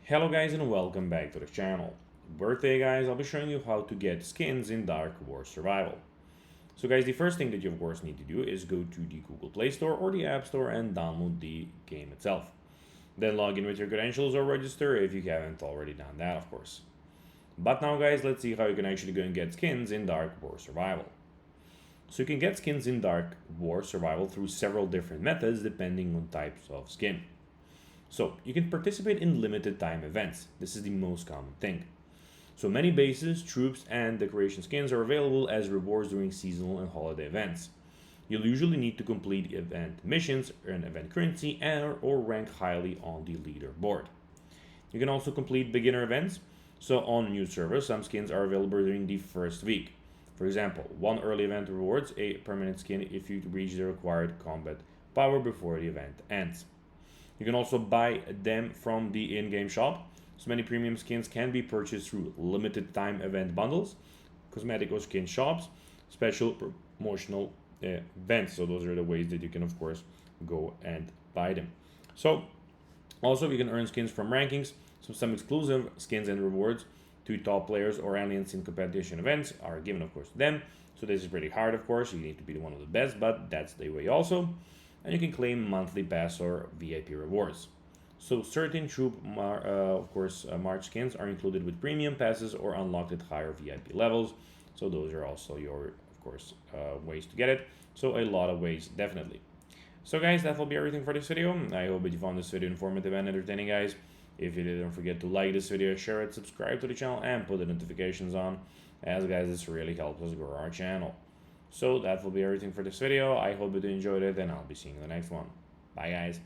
Hello guys and welcome back to the channel. Birthday guys, I'll be showing you how to get skins in Dark War Survival. So guys, the first thing that you of course need to do is go to the Google Play Store or the App Store and download the game itself. Then log in with your credentials or register if you haven't already done that of course. But now guys, let's see how you can actually go and get skins in Dark War Survival. So you can get skins in Dark War Survival through several different methods depending on types of skin. So you can participate in limited time events. This is the most common thing. So many bases, troops, and decoration skins are available as rewards during seasonal and holiday events. You'll usually need to complete event missions, earn event currency, or rank highly on the leaderboard. You can also complete beginner events. So on new servers, some skins are available during the first week. For example, one early event rewards a permanent skin if you reach the required combat power before the event ends. You can also buy them from the in-game shop. So many premium skins can be purchased through limited time event bundles, cosmetic or skin shops, special promotional events. So those are the ways that you can of course go and buy them. So also you can earn skins from rankings. So some exclusive skins and rewards to top players or aliens in competition events are given of course to them. So this is pretty hard of course. You need to be one of the best, but that's the way also. And you can claim monthly pass or VIP rewards. So certain troop march skins are included with premium passes or unlocked at higher VIP levels. So those are also your ways to get it. So a lot of ways definitely. So guys, that will be everything for this video. I hope that you found this video informative and entertaining guys. If you did, don't forget to like this video, share it, subscribe to the channel, and put the notifications on, as guys this really helps us grow our channel. So that will be everything for this video. I hope that you enjoyed it, and I'll be seeing you in the next one. Bye guys.